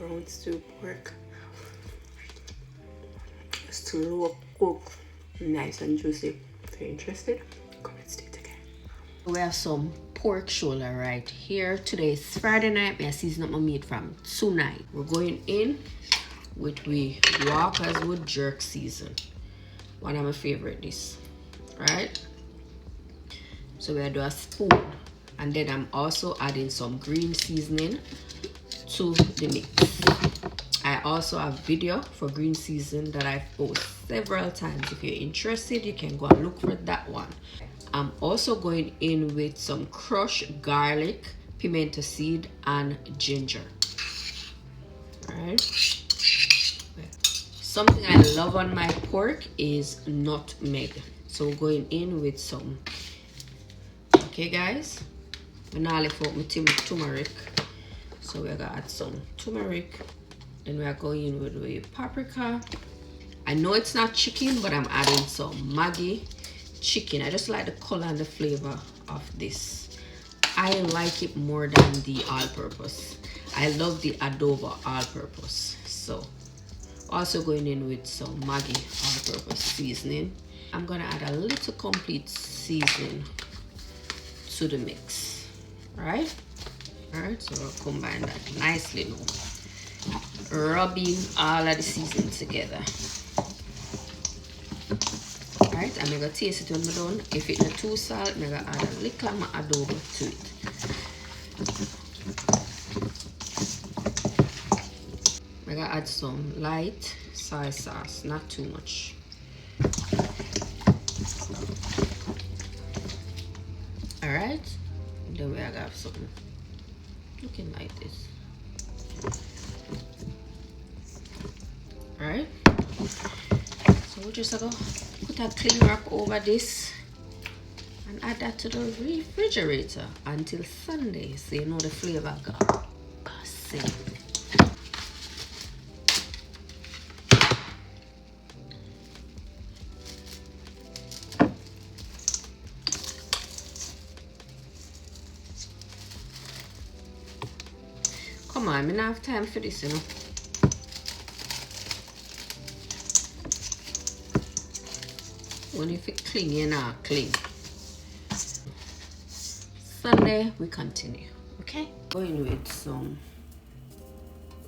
brown stew pork. Slow cook, nice and juicy. If you're interested, come and stay together. We have some pork shoulder right here. Today is Friday night. I season up my meat from tonight. We're going in with Walkerswood Jerk Seasoning. One of my favorite dishes, right? So we'll do a spoon, and then I'm also adding some green seasoning to the mix. I also have video for green seasoning that I've posted several times. If you're interested, you can go and look for that one. I'm also going in with some crushed garlic, pimento seed, and ginger. Alright. Something I love on my pork is nutmeg. So we're going in with some. Okay, guys. I'm now left out my turmeric. So we're gonna add some turmeric. Then we are going in with the paprika. I know it's not chicken, but I'm adding some Maggi Chicken. I just like the color and the flavor of this. I like it more than the all-purpose. I love the adobo all-purpose. So also going in with some Maggi All-Purpose Seasoning. I'm gonna add a little complete seasoning to the mix. Alright, so we'll combine that nicely now. Rubbing all of the seasoning together. Alright, I'm gonna taste it when I'm done. If it's not too salt, I'm gonna add a little of my adobo to it. I'm gonna add some light soy sauce, not too much. Alright, then we have something looking like this. Alright, so we're just gonna put a cling wrap over this and add that to the refrigerator until Sunday, so you know the flavor got sing. Come on, I don't have time for this, you know. When if it cling, you know, cling. Sunday, we continue, okay? Going with some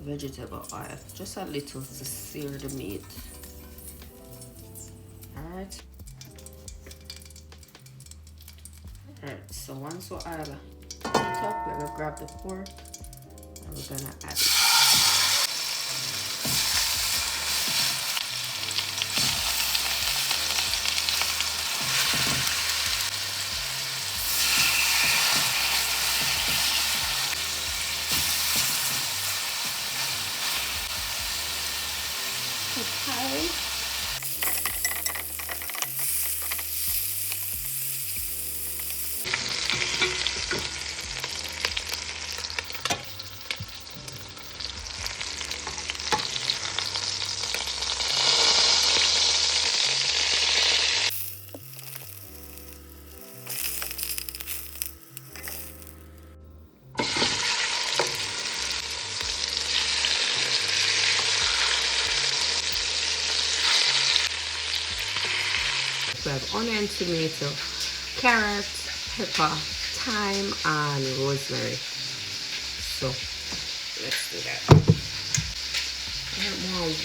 vegetable oil, just a little to sear the meat. Alright. Alright, so once we oil it up, we're gonna grab the pork and we're gonna add it. Okay. We have onion, tomato, carrot, pepper, thyme, and rosemary. So let's do that. I want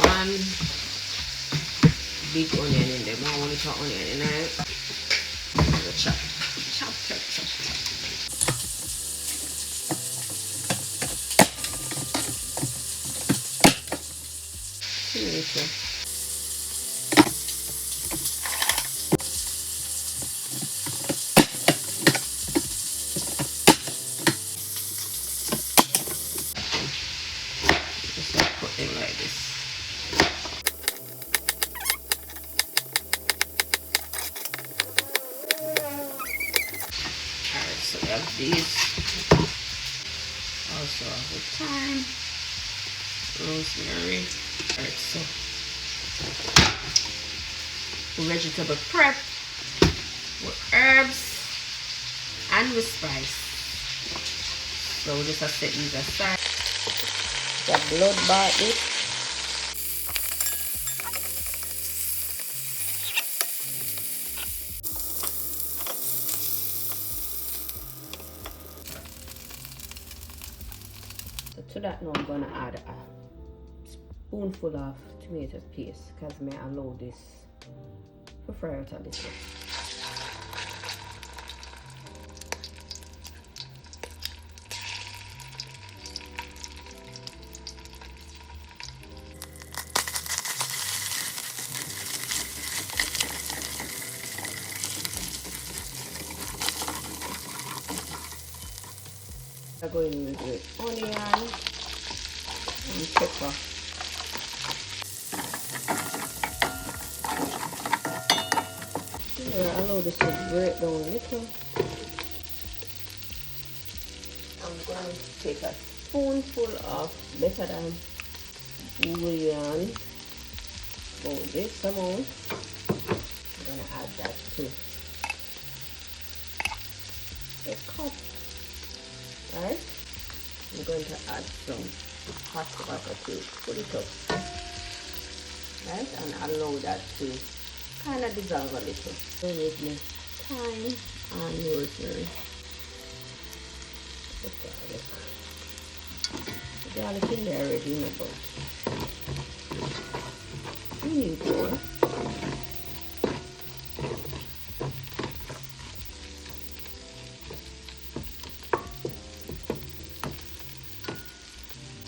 one big onion in there. I want to put onion in there. Chop, chop, chop, chop, chop. Tomato. Like this. Alright, so we have these. Also have the thyme, rosemary. Alright, so vegetable prep with herbs and with spice. So we just have to set these aside. The blood bath it. So to that now I'm gonna add a spoonful of tomato paste because I allow this to fry out a little. I'm going with onion and pepper. Allow this to break down a little. I'm going to take a spoonful of better than bouillon. About this amount. I'm going to add that to a cup. Right? I'm going to add some hot water to put it up. Right? And allow that to kind of dissolve a little. So with me thyme and rosemary. The garlic. The garlic in there already in about. We need more.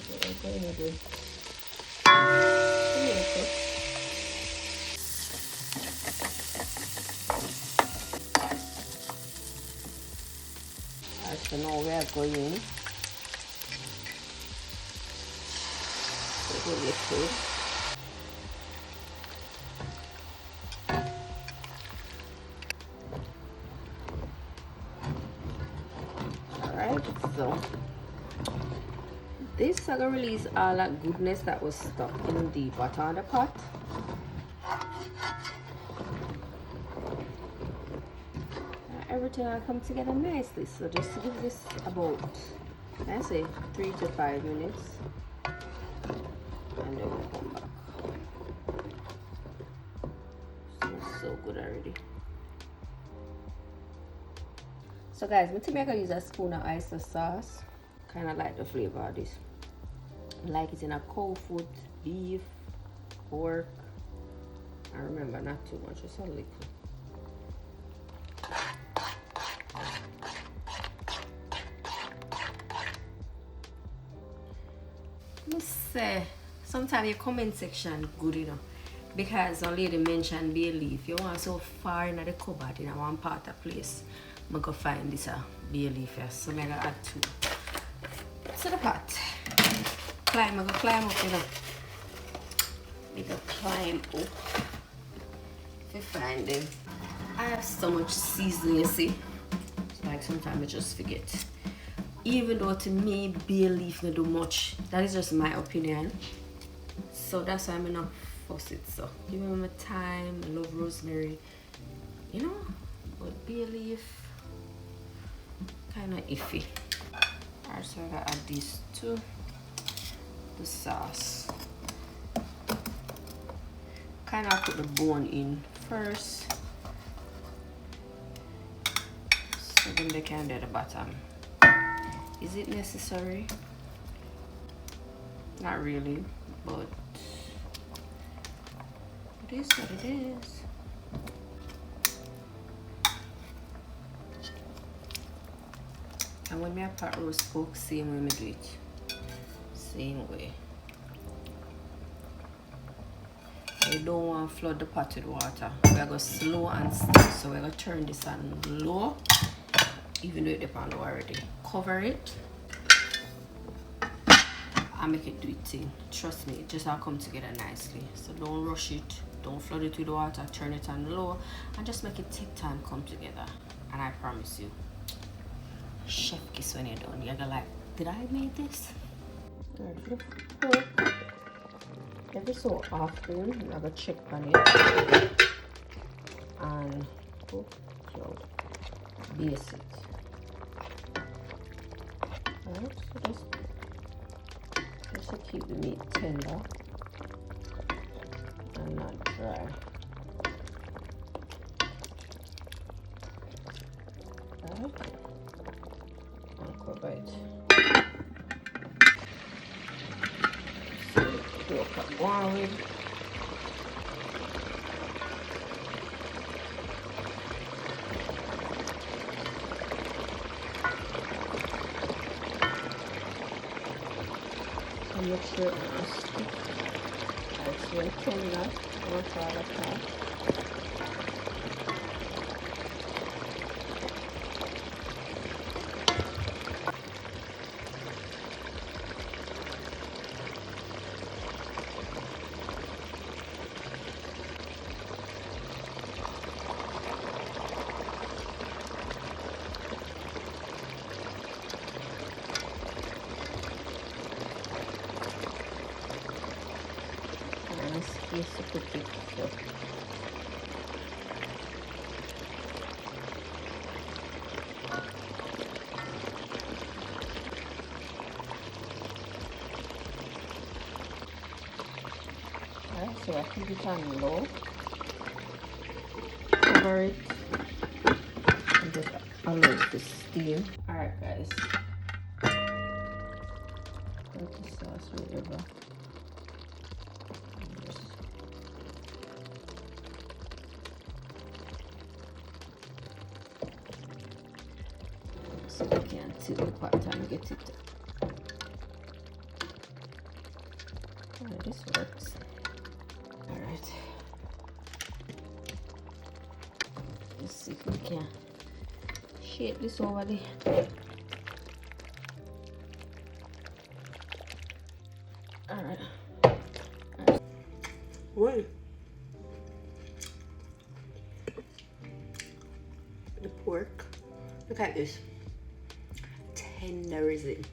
So I'm going to do tomato. So now we are going to the liquid. Alright, so this is going to release all that goodness that was stuck in the bottom of the pot. Everything will come together nicely. So just to give this about, I say 3 to 5 minutes, and then we'll come back. Smells so good already. So guys, I'm going to use a spoon of oyster sauce. Kind of like the flavor of this. I like it in a cow foot, beef, pork. I remember not too much, just a little. Must say, sometimes your comment section good, you know, because a lady mentioned bay leaf. You want so far in the cupboard in one part of place, I'm gonna find this bay leaf here. So I'm gonna add 2 to the pot. I'm gonna climb up, you know. I'm gonna climb up to find them. I have so much seasoning, you see. It's like sometimes I just forget. Even though to me bay leaf don't do much, that is just my opinion. So that's why I'm gonna fuss it. So give me my time. I love rosemary, you know, but bay leaf kind of iffy. Alright, so I gotta add these to the sauce. Kind of put the bone in first, so then they can do the bottom. Is it necessary? Not really, but it is what it is. And when I pot roast pork, same way I do it. Same way. You don't want to flood the pot with water. We're going to slow and steady. So we're going to turn this on low, even though it's on low already. Cover it and make it do its thing. Trust me, it just all come together nicely. So don't rush it, don't flood it with water, turn it on low, and just make it take time come together. And I promise you, chef kiss when you're done. You're gonna like, did I make this? Pork. Every so often, I'm gonna check on it and base it. Alright, so just to keep the meat tender and not dry. Right. I'll cover it. So look at one with. And make sure it doesn't stick. It's very tender. Don't fall apart. Yes, you could do so. Alright, so I keep it on low, cover it, and just allow it to steam. Alright guys, put the sauce wherever. So we can see the part time get it. Alright, this works. Alright. Let's see if we can shape this over there. Alright. Well, the pork. Look at this. Tender is it?